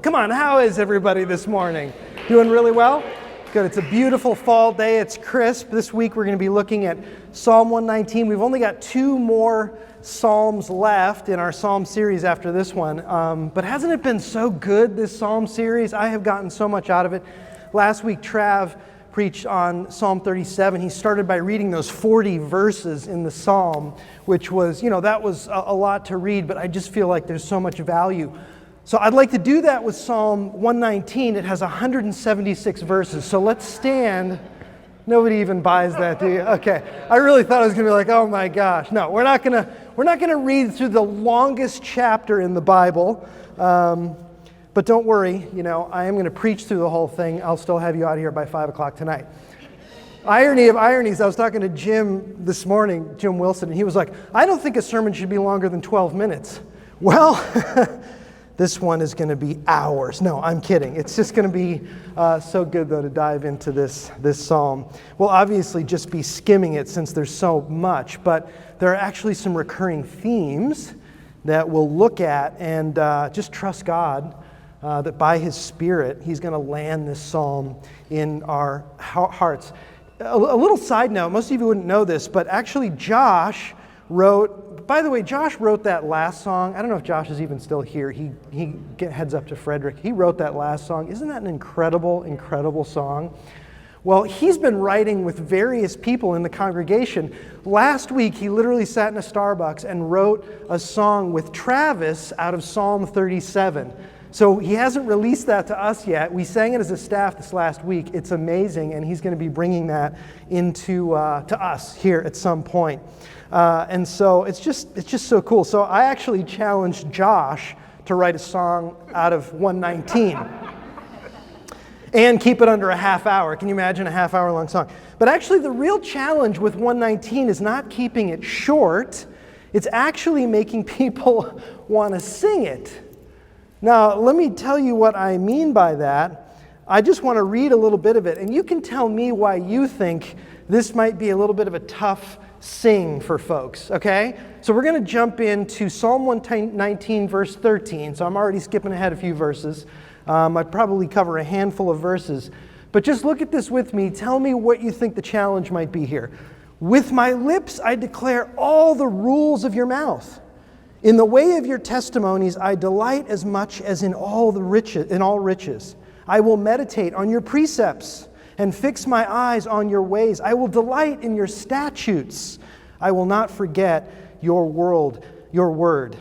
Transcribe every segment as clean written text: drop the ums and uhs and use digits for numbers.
Come on, how is everybody this morning? Doing really well? Good. It's a beautiful fall day. It's crisp. This week we're going to be looking at Psalm 119. We've only got two more Psalms left in our Psalm series after this one. But hasn't it been so good, this Psalm series? I have gotten so much out of it. Last week, Trav preached on Psalm 37. He started by reading those 40 verses in the Psalm, which was, that was a lot to read, but I just feel like there's so much value. So I'd like to do that with Psalm 119. It has 176 verses. So let's stand. Nobody even buys that, do you? Okay. I really thought I was going to be like, oh my gosh. No, we're not going to read through the longest chapter in the Bible. But don't worry, I am going to preach through the whole thing. I'll still have you out here by 5 o'clock tonight. Irony of ironies, I was talking to Jim this morning, Jim Wilson, and he was like, I don't think a sermon should be longer than 12 minutes. Well, this one is going to be hours. No, I'm kidding. It's just going to be so good, though, to dive into this psalm. We'll obviously just be skimming it since there's so much, but there are actually some recurring themes that we'll look at and just trust God that by His Spirit, He's going to land this psalm in our hearts. A little side note, most of you wouldn't know this, but actually Josh wrote that last song. I don't know if Josh is even still here. He heads up to Frederick. He wrote that last song. Isn't that an incredible, incredible song? Well, he's been writing with various people in the congregation. Last week, he literally sat in a Starbucks and wrote a song with Travis out of Psalm 37. So he hasn't released that to us yet. We sang it as a staff this last week. It's amazing, and he's going to be bringing that into to us here at some point. And so it's just so cool. So I actually challenged Josh to write a song out of 119 and keep it under a half hour. Can you imagine a half-hour long song? But actually the real challenge with 119 is not keeping it short. It's actually making people want to sing it. Now, let me tell you what I mean by that. I just want to read a little bit of it, and you can tell me why you think this might be a little bit of a tough sing for folks, okay? So we're going to jump into Psalm 119, verse 13. So I'm already skipping ahead a few verses. I'd probably cover a handful of verses. But just look at this with me. Tell me what you think the challenge might be here. With my lips I declare all the rules of your mouth. In the way of your testimonies I delight as much as in all riches. I will meditate on your precepts and fix my eyes on your ways. I will delight in your statutes. I will not forget your word.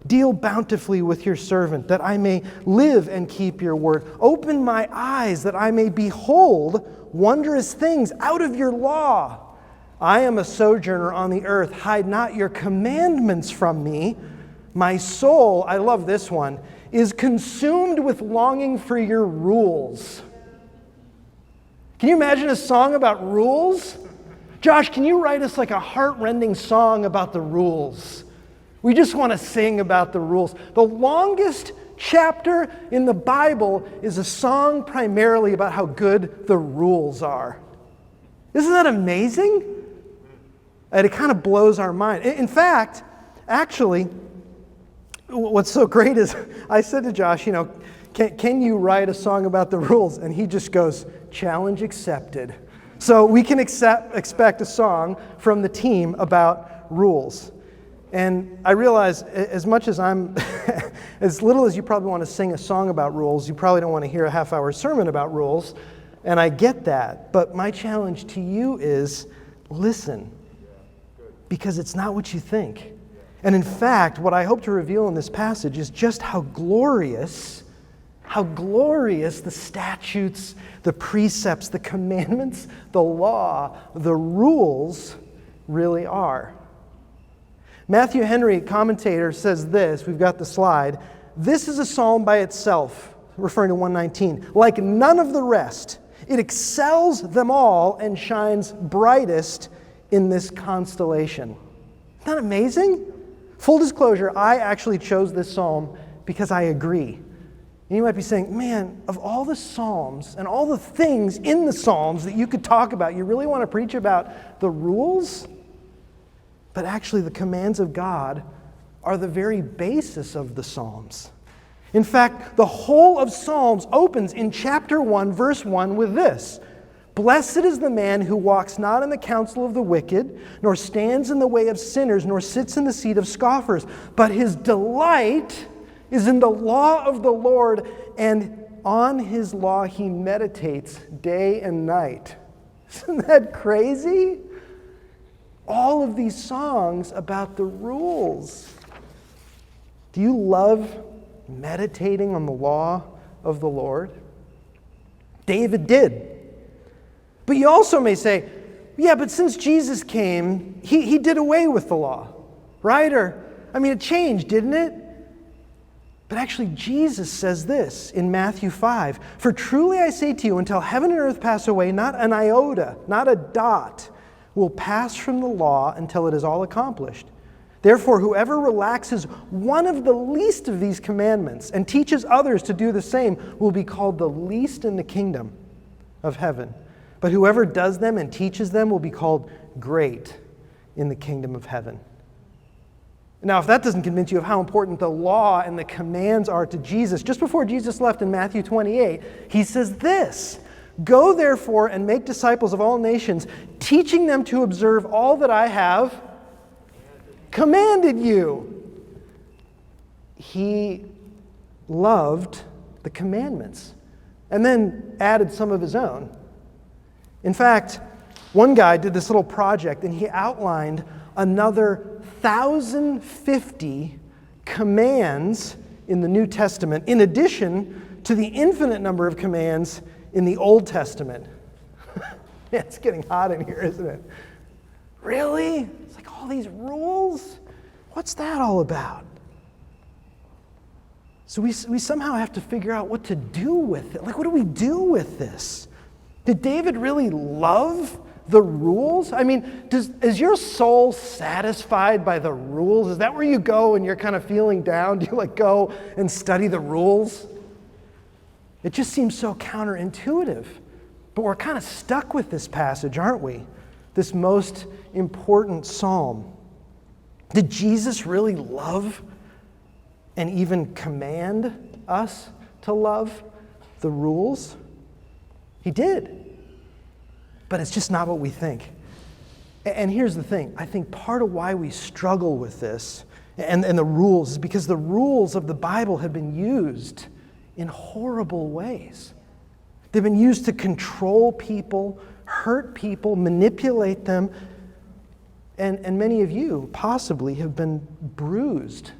Deal bountifully with your servant, that I may live and keep your word. Open my eyes, that I may behold wondrous things out of your law. I am a sojourner on the earth. Hide not your commandments from me. My soul, I love this one, is consumed with longing for your rules. Can you imagine a song about rules? Josh, can you write us like a heart-rending song about the rules? We just want to sing about the rules. The longest chapter in the Bible is a song primarily about how good the rules are. Isn't that amazing? And it kind of blows our mind. In fact, actually, what's so great is I said to Josh, can you write a song about the rules? And he just goes, challenge accepted. So we can expect a song from the team about rules. And I realize as much as I'm, as little as you probably want to sing a song about rules, you probably don't want to hear a half-hour sermon about rules. And I get that. But my challenge to you is listen. Because it's not what you think. And in fact, what I hope to reveal in this passage is just how glorious the statutes, the precepts, the commandments, the law, the rules really are. Matthew Henry, commentator, says this. We've got the slide. This is a psalm by itself, referring to 119. Like none of the rest, it excels them all and shines brightest in this constellation. Isn't that amazing? Full disclosure, I actually chose this psalm because I agree. And you might be saying, man, of all the psalms and all the things in the psalms that you could talk about, you really want to preach about the rules? But actually the commands of God are the very basis of the psalms. In fact, the whole of Psalms opens in chapter 1, verse 1 with this: "Blessed is the man who walks not in the counsel of the wicked, nor stands in the way of sinners, nor sits in the seat of scoffers. But his delight is in the law of the Lord, and on his law he meditates day and night." Isn't that crazy? All of these songs about the rules. Do you love meditating on the law of the Lord? David did. But you also may say, yeah, but since Jesus came, he did away with the law, right? It changed, didn't it? But actually, Jesus says this in Matthew 5, "For truly I say to you, until heaven and earth pass away, not an iota, not a dot, will pass from the law until it is all accomplished. Therefore, whoever relaxes one of the least of these commandments and teaches others to do the same will be called the least in the kingdom of heaven. But whoever does them and teaches them will be called great in the kingdom of heaven." Now, if that doesn't convince you of how important the law and the commands are to Jesus, just before Jesus left in Matthew 28, he says this: "Go therefore and make disciples of all nations, teaching them to observe all that I have commanded you." He loved the commandments and then added some of his own. In fact, one guy did this little project and he outlined another 1,050 commands in the New Testament, in addition to the infinite number of commands in the Old Testament. Yeah, it's getting hot in here, isn't it? Really? It's like all these rules? What's that all about? So we somehow have to figure out what to do with it. Like, what do we do with this? Did David really love the rules? Is your soul satisfied by the rules? Is that where you go when you're kind of feeling down? Do you go and study the rules? It just seems so counterintuitive. But we're kind of stuck with this passage, aren't we? This most important psalm. Did Jesus really love and even command us to love the rules? He did. But it's just not what we think. And here's the thing. I think part of why we struggle with this and the rules is because the rules of the Bible have been used in horrible ways. They've been used to control people, hurt people, manipulate them. And many of you possibly have been bruised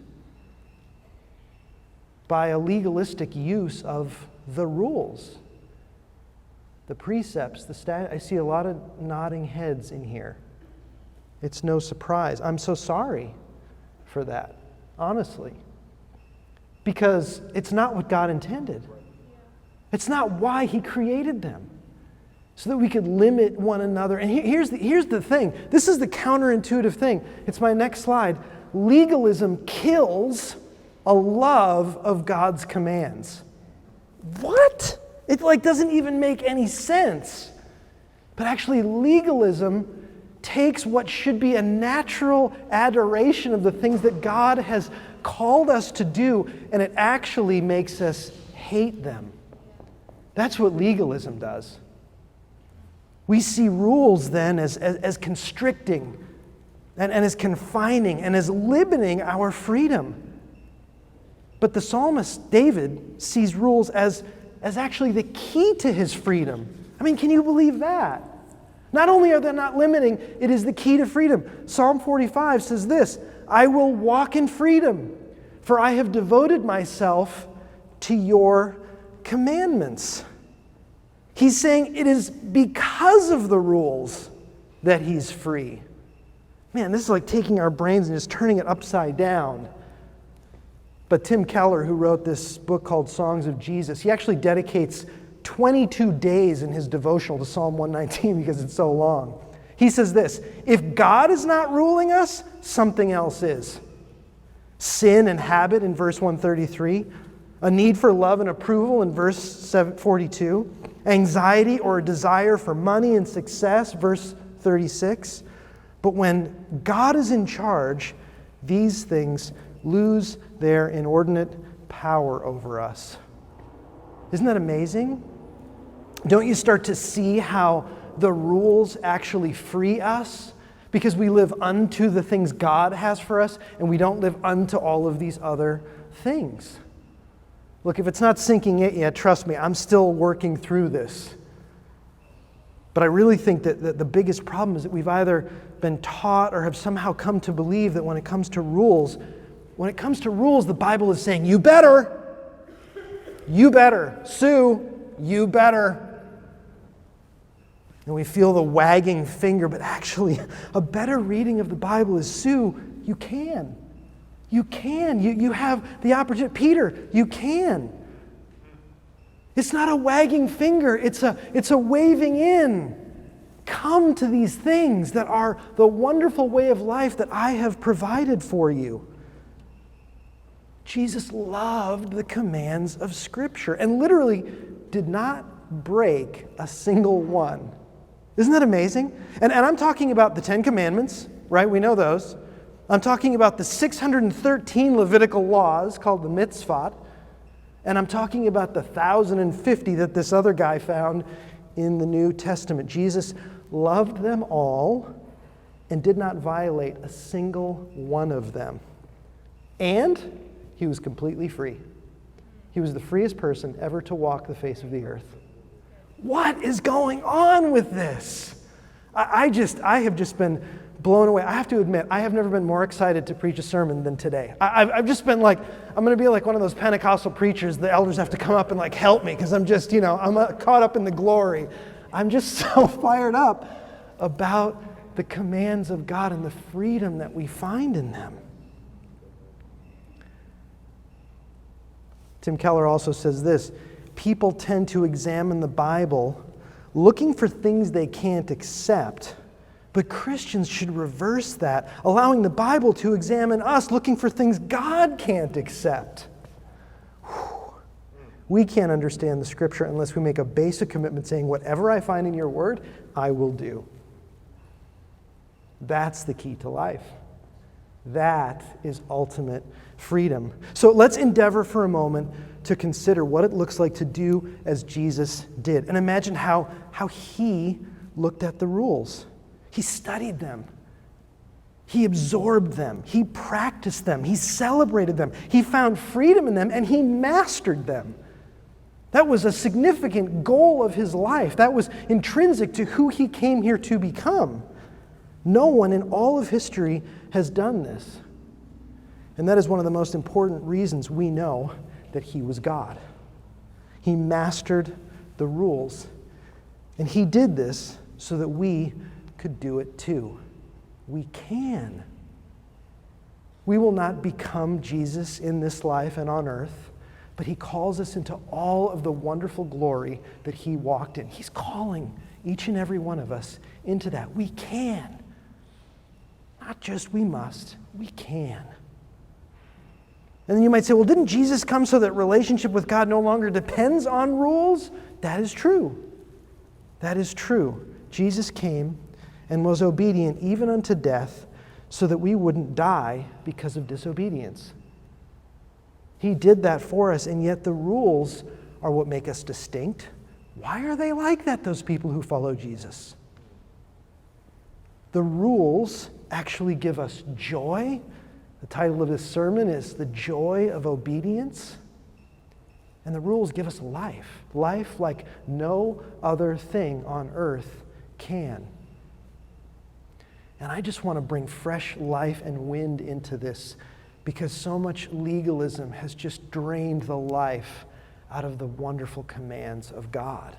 by a legalistic use of the rules. The precepts, I see a lot of nodding heads in here. It's no surprise. I'm so sorry for that, honestly. Because it's not what God intended. It's not why He created them. So that we could limit one another. And here's the thing. This is the counterintuitive thing. It's my next slide. Legalism kills a love of God's commands. What? It doesn't even make any sense. But actually, legalism takes what should be a natural adoration of the things that God has called us to do, and it actually makes us hate them. That's what legalism does. We see rules then as constricting and as confining and as limiting our freedom. But the psalmist David sees rules as actually the key to his freedom. Can you believe that? Not only are they not limiting, it is the key to freedom. Psalm 45 says this: "I will walk in freedom, for I have devoted myself to your commandments." He's saying it is because of the rules that he's free. Man, this is like taking our brains and just turning it upside down. But Tim Keller, who wrote this book called Songs of Jesus, he actually dedicates 22 days in his devotional to Psalm 119 because it's so long. He says this: if God is not ruling us, something else is. Sin and habit in verse 133, a need for love and approval in verse 42, anxiety or a desire for money and success, verse 36. But when God is in charge, these things lose their inordinate power over us. Isn't that amazing? Don't you start to see how the rules actually free us? Because we live unto the things God has for us, and we don't live unto all of these other things. Look, if it's not sinking in yet, trust me, I'm still working through this. But I really think that the biggest problem is that we've either been taught or have somehow come to believe that when it comes to rules, the Bible is saying, you better, Sue, you better. And we feel the wagging finger, but actually a better reading of the Bible is, Sue, you can. You can. You have the opportunity. Peter, you can. It's not a wagging finger. It's a waving in. Come to these things that are the wonderful way of life that I have provided for you. Jesus loved the commands of Scripture and literally did not break a single one. Isn't that amazing? And I'm talking about the 10 Commandments, right? We know those. I'm talking about the 613 Levitical laws called the mitzvot. And I'm talking about the 1,050 that this other guy found in the New Testament. Jesus loved them all and did not violate a single one of them. And he was completely free. He was the freest person ever to walk the face of the earth. What is going on with this? I have just been blown away. I have to admit, I have never been more excited to preach a sermon than today. I've just been like, I'm going to be like one of those Pentecostal preachers. The elders have to come up and like help me because I'm just, I'm caught up in the glory. I'm just so fired up about the commands of God and the freedom that we find in them. Tim Keller also says this: people tend to examine the Bible looking for things they can't accept, but Christians should reverse that, allowing the Bible to examine us looking for things God can't accept. We can't understand the Scripture unless we make a basic commitment saying, whatever I find in your word, I will do. That's the key to life. That is ultimate freedom. So let's endeavor for a moment to consider what it looks like to do as Jesus did. And imagine how he looked at the rules. He studied them. He absorbed them. He practiced them. He celebrated them. He found freedom in them, and he mastered them. That was a significant goal of his life. That was intrinsic to who he came here to become. No one in all of history has done this. And that is one of the most important reasons we know that he was God. He mastered the rules. And he did this so that we could do it too. We can. We will not become Jesus in this life and on earth, but he calls us into all of the wonderful glory that he walked in. He's calling each and every one of us into that. We can. Not just we must, we can. And then you might say, well, didn't Jesus come so that relationship with God no longer depends on rules? That is true. That is true. Jesus came and was obedient even unto death so that we wouldn't die because of disobedience. He did that for us, and yet the rules are what make us distinct. Why are they like that, those people who follow Jesus? The rules actually give us joy. The title of this sermon is The Joy of Obedience. And the rules give us life. Life like no other thing on earth can. And I just want to bring fresh life and wind into this because so much legalism has just drained the life out of the wonderful commands of God.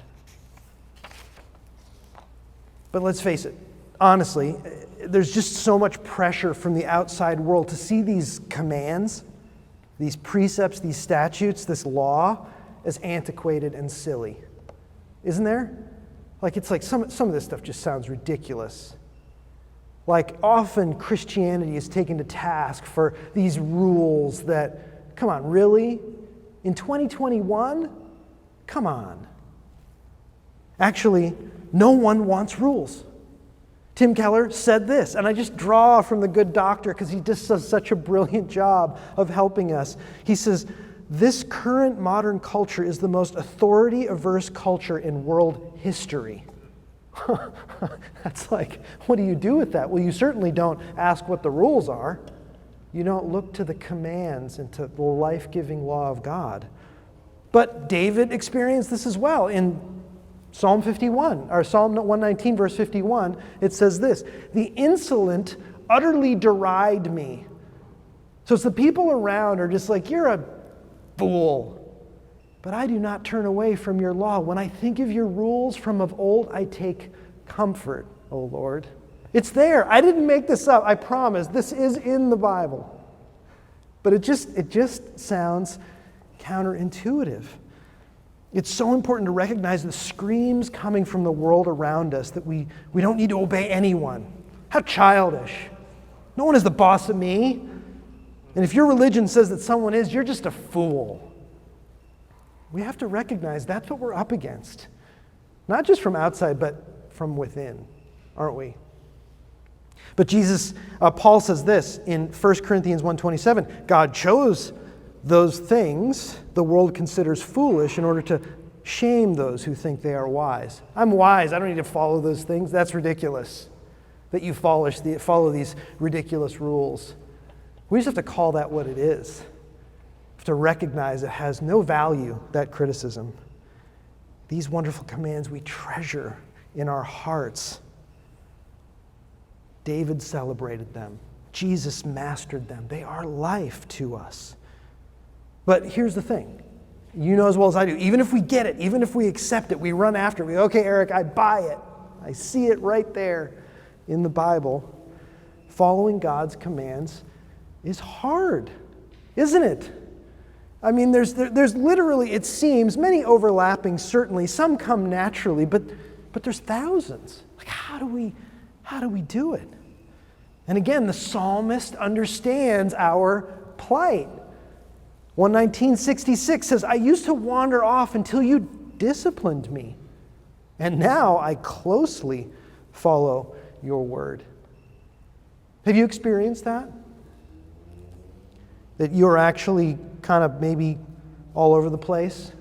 But let's face it, honestly, there's just so much pressure from the outside world to see these commands, these precepts, these statutes, this law as antiquated and silly. Isn't there? It's like some of this stuff just sounds ridiculous. Like often Christianity is taken to task for these rules that, come on, really? In 2021? Come on. Actually, no one wants rules. Tim Keller said this, and I just draw from the good doctor because he just does such a brilliant job of helping us. He says, this current modern culture is the most authority-averse culture in world history. That's like, what do you do with that? Well, you certainly don't ask what the rules are. You don't look to the commands and to the life-giving law of God. But David experienced this as well. In Psalm 51, or Psalm 119, verse 51, it says this, "The insolent utterly deride me." So it's the people around are just like, "You're a fool. But I do not turn away from your law. When I think of your rules from of old, I take comfort, O Lord." It's there. I didn't make this up. I promise. This is in the Bible. But it just sounds counterintuitive. It's so important to recognize the screams coming from the world around us that we don't need to obey anyone. How childish. No one is the boss of me. And if your religion says that someone is, you're just a fool. We have to recognize that's what we're up against. Not just from outside, but from within, aren't we? But Paul says this in 1 Corinthians 1:27, God chose those things the world considers foolish in order to shame those who think they are wise. I'm wise. I don't need to follow those things. That's ridiculous that you follow these ridiculous rules. We just have to call that what it is. We have to recognize it has no value, that criticism. These wonderful commands we treasure in our hearts. David celebrated them. Jesus mastered them. They are life to us. But here's the thing. You know as well as I do, even if we get it, even if we accept it, we run after it. We go, okay, Eric, I buy it. I see it right there in the Bible. Following God's commands is hard, isn't it? I mean, there's literally, it seems, many overlapping, certainly. Some come naturally, but there's thousands. Like, how do we do it? And again, the psalmist understands our plight. 119:66 says, "I used to wander off until you disciplined me, and now I closely follow your word." Have you experienced that? That you're actually kind of maybe all over the place,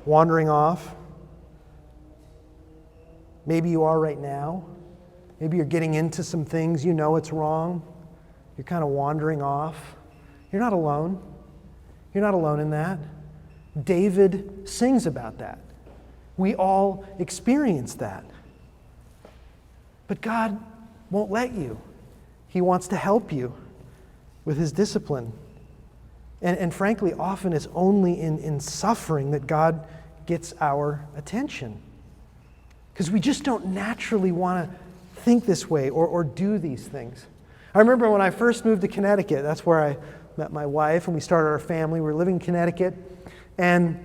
wandering off? Maybe you are right now. Maybe you're getting into some things, you know it's wrong. You're kind of wandering off. You're not alone. You're not alone in that. David sings about that. We all experience that. But God won't let you. He wants to help you with his discipline. And frankly, often it's only in suffering that God gets our attention. Because we just don't naturally want to think this way or do these things. I remember when I first moved to Connecticut, that's where I met my wife and we started our family. We were living in Connecticut. And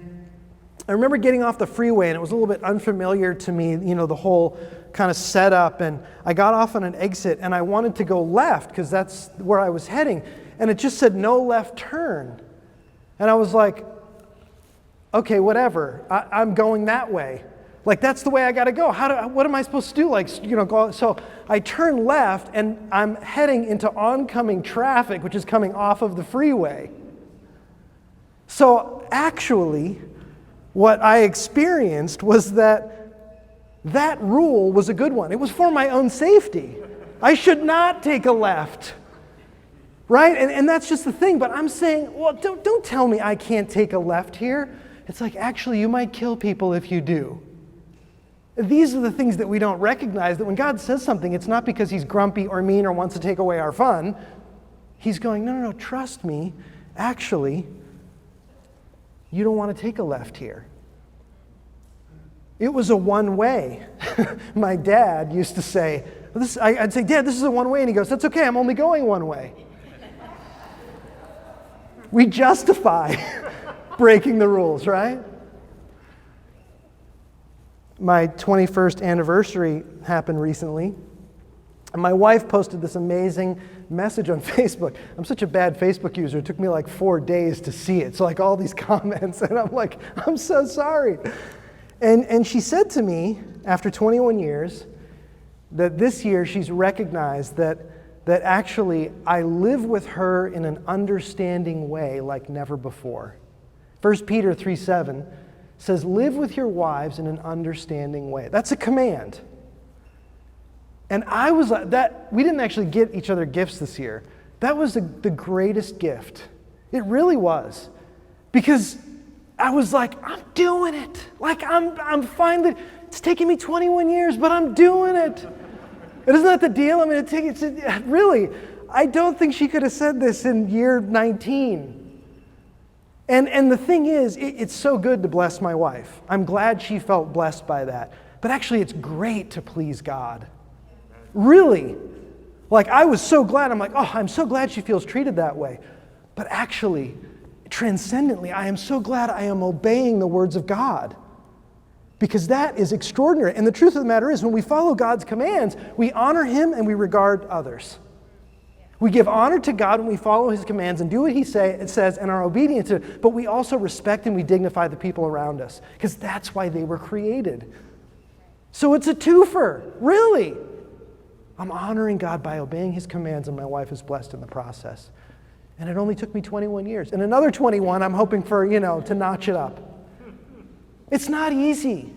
I remember getting off the freeway and it was a little bit unfamiliar to me, the whole kind of setup. And I got off on an exit and I wanted to go left because that's where I was heading. And it just said no left turn. And I was like, okay, whatever. I'm going that way. Like, that's the way I got to go. What am I supposed to do? Go. So I turn left, and I'm heading into oncoming traffic, which is coming off of the freeway. So actually, what I experienced was that rule was a good one. It was for my own safety. I should not take a left. Right? And that's just the thing. But I'm saying, well, don't tell me I can't take a left here. It's like, actually, you might kill people if you do. These are the things that we don't recognize, that when God says something, it's not because he's grumpy or mean or wants to take away our fun. He's going, no, trust me. Actually, you don't want to take a left here. It was a one-way. My dad used to say, I'd say, Dad, this is a one-way. And he goes, that's okay, I'm only going one way. We justify breaking the rules, right? My 21st anniversary happened recently, and my wife posted this amazing message on Facebook. I'm such a bad Facebook user, it took me like 4 days to see it. So like all these comments, and I'm like, I'm so sorry. And she said to me, after 21 years, that this year she's recognized that actually I live with her in an understanding way like never before. 1 Peter 3:7 says, live with your wives in an understanding way. That's a command. And I was like, we didn't actually get each other gifts this year. That was the greatest gift. It really was. Because I was like, I'm doing it. Like, I'm finally, it's taken me 21 years, but I'm doing it. And isn't that the deal? I mean, really, I don't think she could have said this in year 19. And the thing is, it's so good to bless my wife. I'm glad she felt blessed by that. But actually, it's great to please God. Really. Like, I was so glad. I'm like, oh, I'm so glad she feels treated that way. But actually, transcendently, I am so glad I am obeying the words of God. Because that is extraordinary. And the truth of the matter is, when we follow God's commands, we honor Him and we regard others. We give honor to God when we follow His commands and do what He says and are obedient to it. But we also respect and we dignify the people around us. Because that's why they were created. So it's a twofer, really. I'm honoring God by obeying His commands, and my wife is blessed in the process. And it only took me 21 years. And another 21, I'm hoping for, to notch it up. It's not easy.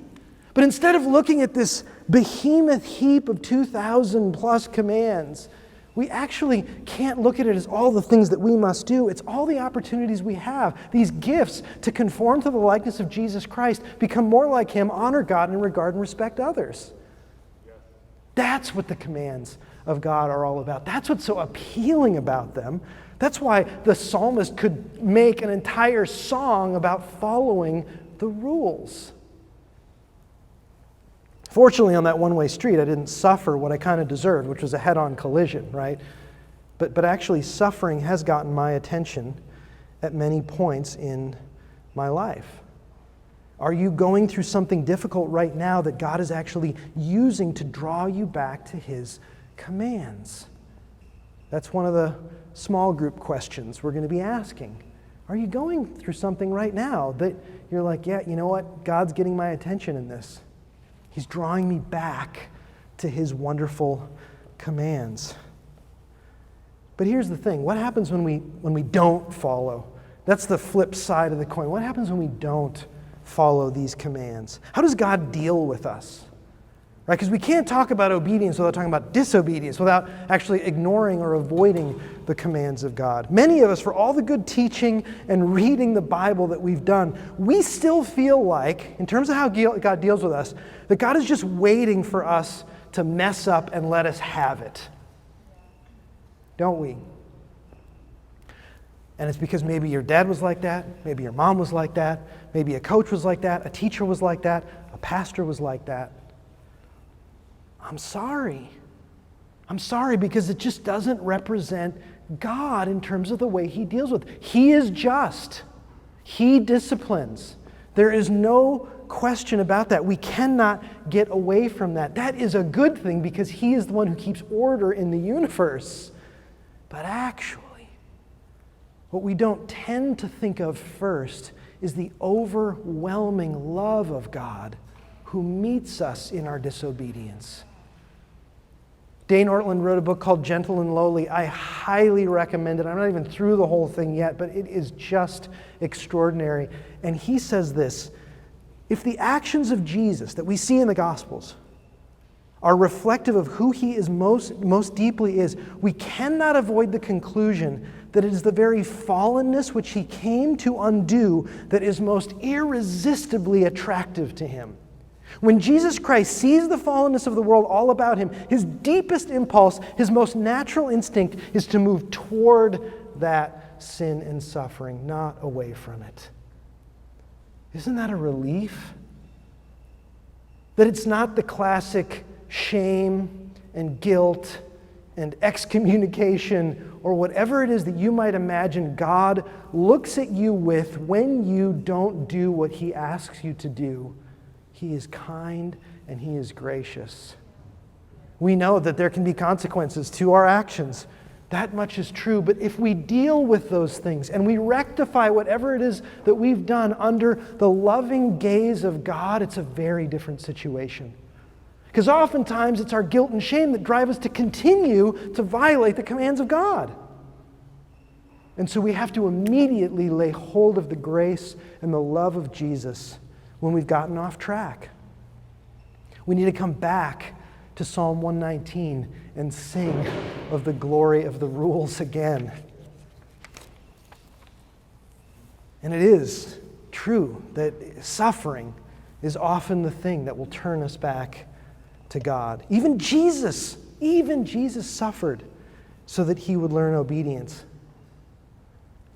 But instead of looking at this behemoth heap of 2,000 plus commands, we actually can't look at it as all the things that we must do. It's all the opportunities we have, these gifts to conform to the likeness of Jesus Christ, become more like Him, honor God, and regard and respect others. That's what the commands of God are all about. That's what's so appealing about them. That's why the psalmist could make an entire song about following the rules. Fortunately, on that one-way street, I didn't suffer what I kind of deserved, which was a head-on collision, right? But actually, suffering has gotten my attention at many points in my life. Are you going through something difficult right now that God is actually using to draw you back to His commands? That's one of the small group questions we're going to be asking. Are you going through something right now that you're like, yeah, you know what? God's getting my attention in this. He's drawing me back to His wonderful commands. But here's the thing. What happens when we don't follow? That's the flip side of the coin. What happens when we don't follow these commands? How does God deal with us? Right? Because we can't talk about obedience without talking about disobedience, without actually ignoring or avoiding the commands of God. Many of us, for all the good teaching and reading the Bible that we've done, we still feel like, in terms of how God deals with us, that God is just waiting for us to mess up and let us have it. Don't we? And it's because maybe your dad was like that, maybe your mom was like that, maybe a coach was like that, a teacher was like that, a pastor was like that. I'm sorry. I'm sorry because it just doesn't represent God in terms of the way He deals with it. He is just. He disciplines. There is no question about that. We cannot get away from that. That is a good thing because He is the one who keeps order in the universe. But actually, what we don't tend to think of first is the overwhelming love of God who meets us in our disobedience. Dane Ortland wrote a book called Gentle and Lowly. I highly recommend it. I'm not even through the whole thing yet, but it is just extraordinary. And he says this: if the actions of Jesus that we see in the Gospels are reflective of who He is most deeply is, we cannot avoid the conclusion that it is the very fallenness which He came to undo that is most irresistibly attractive to Him. When Jesus Christ sees the fallenness of the world all about Him, His deepest impulse, His most natural instinct is to move toward that sin and suffering, not away from it. Isn't that a relief? That it's not the classic shame and guilt and excommunication or whatever it is that you might imagine God looks at you with when you don't do what He asks you to do. He is kind and He is gracious. We know that there can be consequences to our actions. That much is true. But if we deal with those things and we rectify whatever it is that we've done under the loving gaze of God, it's a very different situation. Because oftentimes it's our guilt and shame that drive us to continue to violate the commands of God. And so we have to immediately lay hold of the grace and the love of Jesus when we've gotten off track. We need to come back to Psalm 119 and sing of the glory of the rules again. And it is true that suffering is often the thing that will turn us back to God. Even Jesus suffered so that he would learn obedience.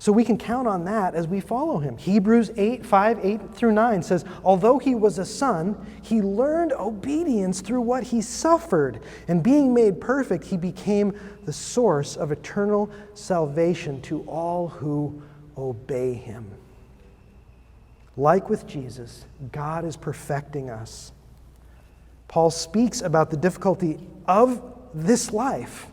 So we can count on that as we follow him. Hebrews 8:5-8-9 says, although he was a son, he learned obedience through what he suffered. And being made perfect, he became the source of eternal salvation to all who obey him. Like with Jesus, God is perfecting us. Paul speaks about the difficulty of this life.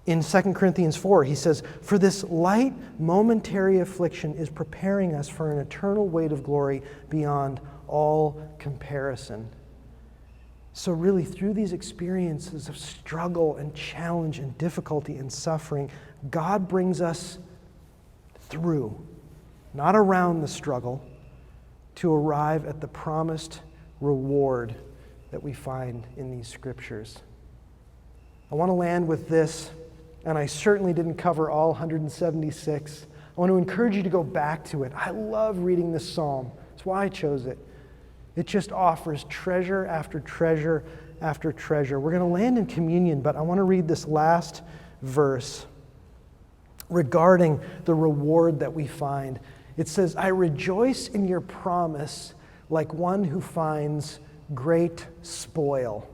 In 2 Corinthians 4, he says, for this light momentary affliction is preparing us for an eternal weight of glory beyond all comparison. So really, through these experiences of struggle and challenge and difficulty and suffering, God brings us through, not around the struggle, to arrive at the promised reward that we find in these scriptures. I want to land with this. And I certainly didn't cover all 176. I want to encourage you to go back to it. I love reading this psalm. That's why I chose it. It just offers treasure after treasure after treasure. We're going to land in communion, but I want to read this last verse regarding the reward that we find. It says, I rejoice in your promise like one who finds great spoil.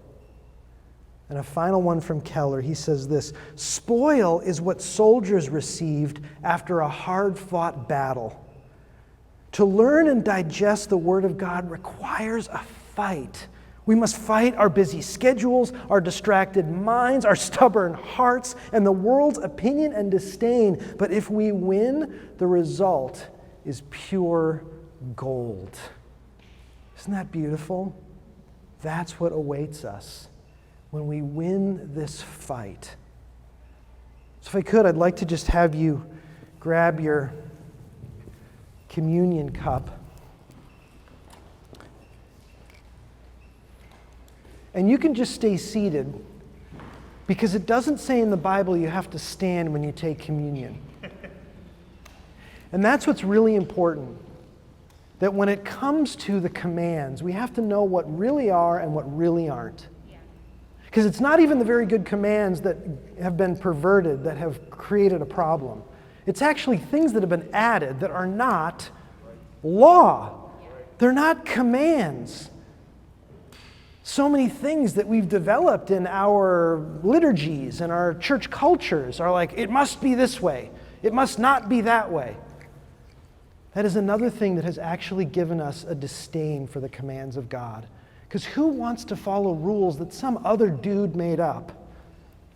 And a final one from Keller. He says this, spoil is what soldiers received after a hard-fought battle. To learn and digest the Word of God requires a fight. We must fight our busy schedules, our distracted minds, our stubborn hearts, and the world's opinion and disdain. But if we win, the result is pure gold. Isn't that beautiful? That's what awaits us when we win this fight. So if I could, I'd like to just have you grab your communion cup. And you can just stay seated, because it doesn't say in the Bible you have to stand when you take communion. And that's what's really important, that when it comes to the commands, we have to know what really are and what really aren't. Because it's not even the very good commands that have been perverted that have created a problem. It's actually things that have been added that are not law. They're not commands. So many things that we've developed in our liturgies and our church cultures are like, it must be this way. It must not be that way. That is another thing that has actually given us a disdain for the commands of God. Because who wants to follow rules that some other dude made up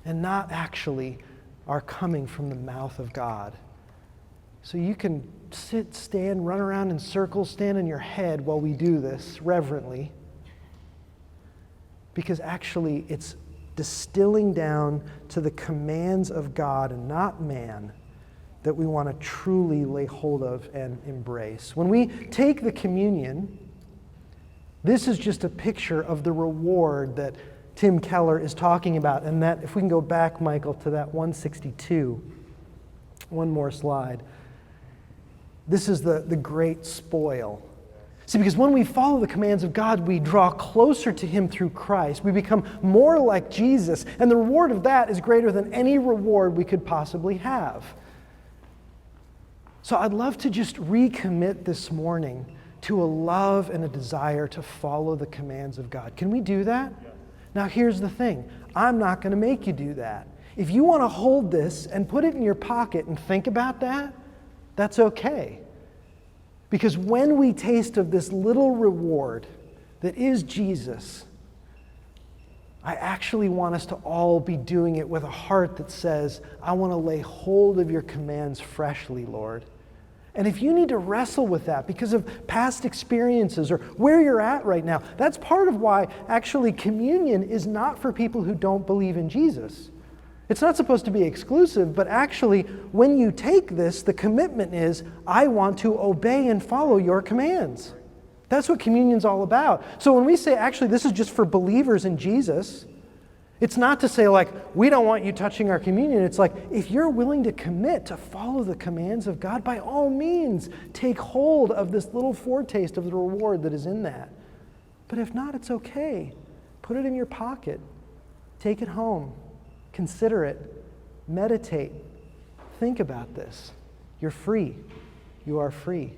and not actually are coming from the mouth of God? So you can sit, stand, run around in circles, stand in your head while we do this reverently. Because actually it's distilling down to the commands of God and not man that we want to truly lay hold of and embrace. When we take the communion, this is just a picture of the reward that Tim Keller is talking about. And that, if we can go back, Michael, to that 162, one more slide. This is the great spoil. See, because when we follow the commands of God, we draw closer to Him through Christ. We become more like Jesus. And the reward of that is greater than any reward we could possibly have. So I'd love to just recommit this morning to a love and a desire to follow the commands of God. Can we do that? Yeah. Now here's the thing. I'm not going to make you do that. If you want to hold this and put it in your pocket and think about that, that's okay. Because when we taste of this little reward that is Jesus, I actually want us to all be doing it with a heart that says, I want to lay hold of your commands freshly, Lord. And if you need to wrestle with that because of past experiences or where you're at right now, that's part of why actually communion is not for people who don't believe in Jesus. It's not supposed to be exclusive, but actually, when you take this, the commitment is, I want to obey and follow your commands. That's what communion's all about. So when we say, actually, this is just for believers in Jesus, it's not to say, like, we don't want you touching our communion. It's like, if you're willing to commit to follow the commands of God, by all means, take hold of this little foretaste of the reward that is in that. But if not, it's okay. Put it in your pocket. Take it home. Consider it. Meditate. Think about this. You're free. You are free.